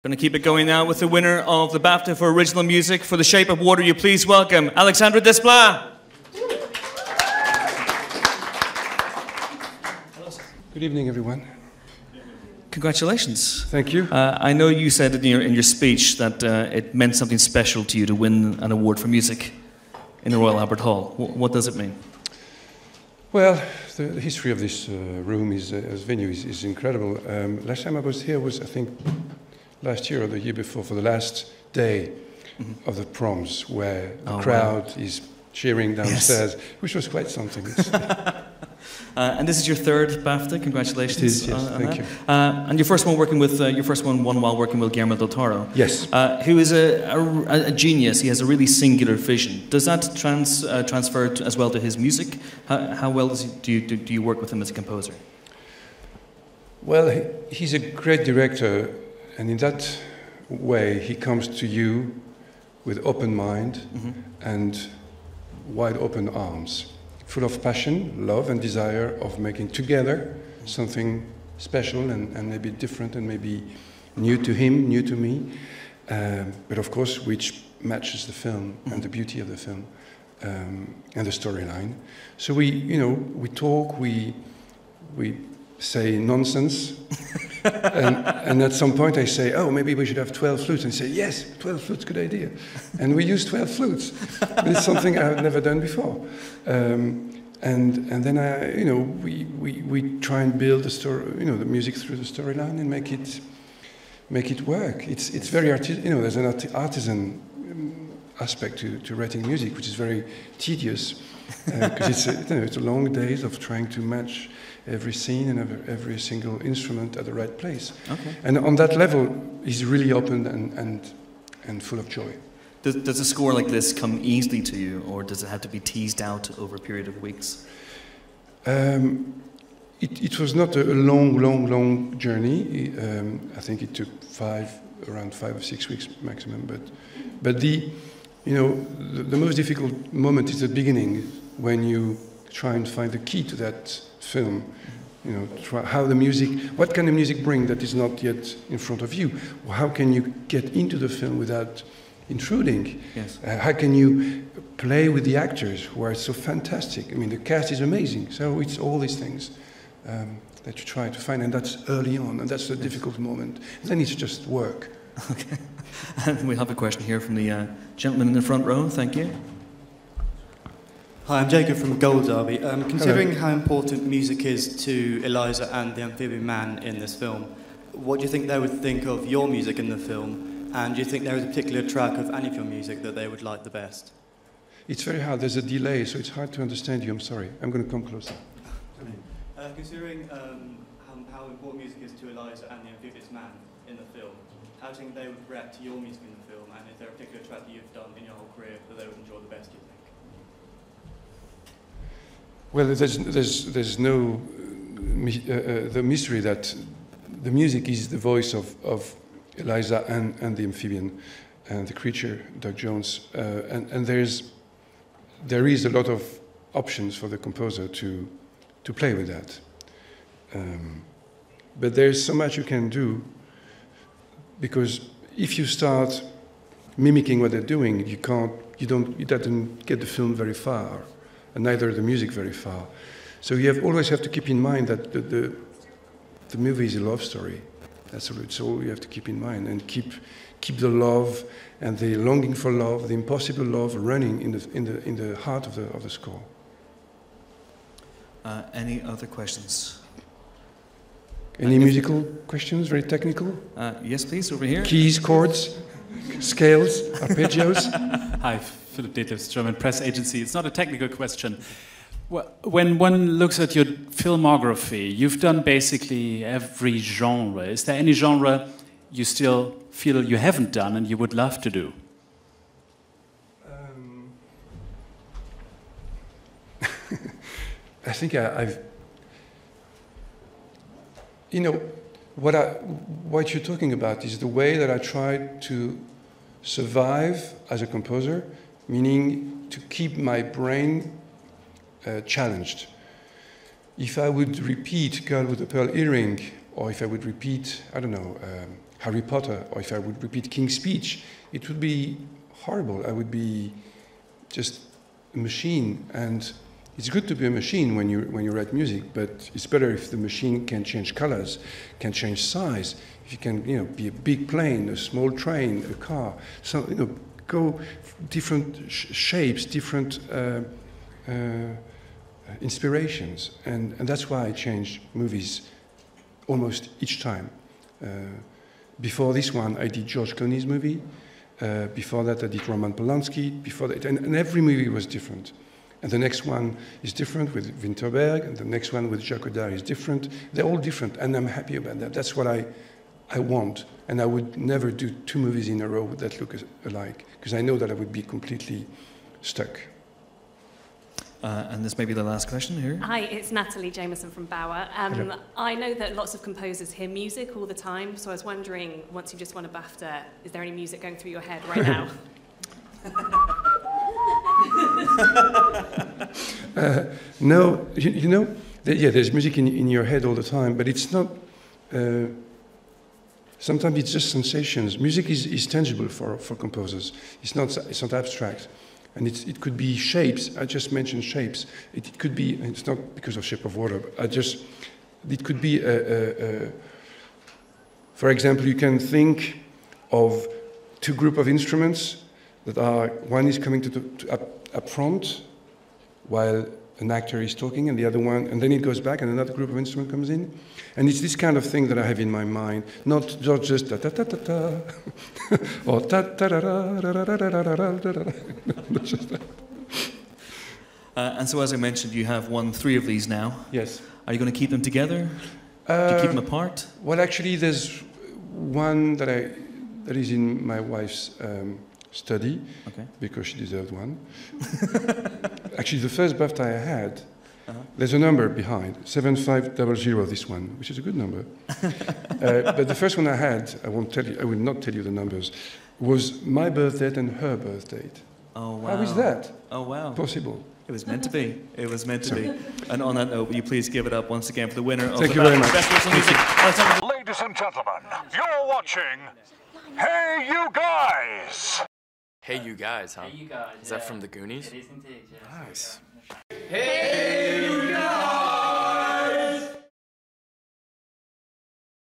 Going to keep it going now with the winner of the BAFTA for Original Music for The Shape of Water. You please welcome Alexandre Desplat. Good evening, everyone. Congratulations. Thank you. I know you said in your speech that it meant something special to you to win an award for music in the Royal Albert Hall. What does it mean? Well, the history of this room, as venue, is incredible. Last time I was here was, I think, last year or the year before, for the last day of the proms, where the crowd is cheering downstairs, which was quite something. And this is your third BAFTA. Congratulations! It is, yes, thank you. And your first one won while working with Guillermo del Toro. Yes. Who is a genius. He has a really singular vision. Does that transfer as well to his music? How well do you work with him as a composer? Well, he's a great director, and in that way, he comes to you with open mind and wide open arms, full of passion, love, and desire of making together something special and maybe different and maybe new to him, new to me, but of course which matches the film and the beauty of the film and the storyline. So we talk, we say nonsense, and at some point I say, oh, maybe we should have 12 flutes, and say, yes, 12 flutes, good idea. And we use 12 flutes. It's something I've never done before. And then we try and build the story, the music through the storyline and make it work. It's very there's an artisan aspect to writing music, which is very tedious because it's a long days of trying to match every scene and every single instrument at the right place. Okay. And on that level, he's really open and full of joy. Does a score like this come easily to you, or does it have to be teased out over a period of weeks? It was not a long journey. I think it took around 5 or 6 weeks maximum. But the most difficult moment is the beginning, when you try and find the key to that film. What can the music bring that is not yet in front of you? Or how can you get into the film without intruding? Yes. How can you play with the actors who are so fantastic? I mean, the cast is amazing. So it's all these things that you try to find, and that's early on, and that's the difficult moment. And then it's just work. Okay. And we have a question here from the gentleman in the front row. Thank you. Hi, I'm Jacob from Gold Derby. Considering how important music is to Eliza and the amphibian man in this film, what do you think they would think of your music in the film? And do you think there is a particular track of any of your music that they would like the best? It's very hard. There's a delay, so it's hard to understand you. I'm sorry. I'm going to come closer. Considering how important music is to Eliza and the amphibious man in the film, how do you think they would react to your music in the film? And is there a particular track that you've done in your whole career that they would enjoy the best, do you think? Well, there's no the mystery that the music is the voice of Eliza and the amphibian and the creature, Doug Jones, and there is a lot of options for the composer to play with that. But there's so much you can do, because if you start mimicking what they're doing, it doesn't get the film very far, and neither the music very far. So you always have to keep in mind that the movie is a love story. That's all you have to keep in mind, and keep the love and the longing for love, the impossible love, running in the heart of the score. Any other questions? Any musical questions? Very technical? Yes, please, over here. Keys, chords, scales, arpeggios. Hi, Philip Detlefs, German press agency. It's not a technical question. When one looks at your filmography, you've done basically every genre. Is there any genre you still feel you haven't done and you would love to do? I think I've... what you're talking about is the way that I tried to survive as a composer, meaning to keep my brain challenged. If I would repeat Girl with a Pearl Earring, or if I would repeat, I don't know, Harry Potter, or if I would repeat King's Speech, it would be horrible. I would be just a machine, and it's good to be a machine when you write music, but it's better if the machine can change colors, can change size. If you can, be a big plane, a small train, a car. So, go different shapes, different inspirations, and that's why I change movies almost each time. Before this one, I did George Clooney's movie. Before that, I did Roman Polanski. Before that, and every movie was different. And the next one is different with Winterberg, and the next one with Jacques Audiard is different. They're all different, and I'm happy about that. That's what I want, and I would never do 2 movies in a row that look alike, because I know that I would be completely stuck. And this may be the last question here. Hi, it's Natalie Jameson from Bauer. I know that lots of composers hear music all the time, so I was wondering, once you just won a BAFTA, is there any music going through your head right now? No, there's music in your head all the time, but it's not. Sometimes it's just sensations. Music is tangible for composers. It's not abstract, and it could be shapes. I just mentioned shapes. It could be. It's not because of Shape of Water. It could be. For example, you can think of 2 groups of instruments that are. One is coming up front, while an actor is talking, and the other one, and then it goes back, and another group of instrument comes in, and it's this kind of thing that I have in my mind, not just ta ta ta ta ta, or ta ta ta ta ta ta ta ta. And so, as I mentioned, you have won 3 of these now. Yes. Are you going to keep them together? Do you keep them apart? Well, actually, there's one that is in my wife's study, because she deserved one. Actually, the first BAFTA I had, there's a number behind, 7500, this one, which is a good number. But the first one I had, I will not tell you the numbers, was my birth date and her birth date. Oh, wow. How is that? Oh, wow. Possible. It was meant to be. It was meant to be. And on that note, will you please give it up once again for the winner of Thank the you very much. Best Original Music. Ladies and gentlemen, you're watching Hey You Guys! Hey You Guys, huh? Hey You Guys. Is that from the Goonies? It is indeed, yeah. Nice. Hey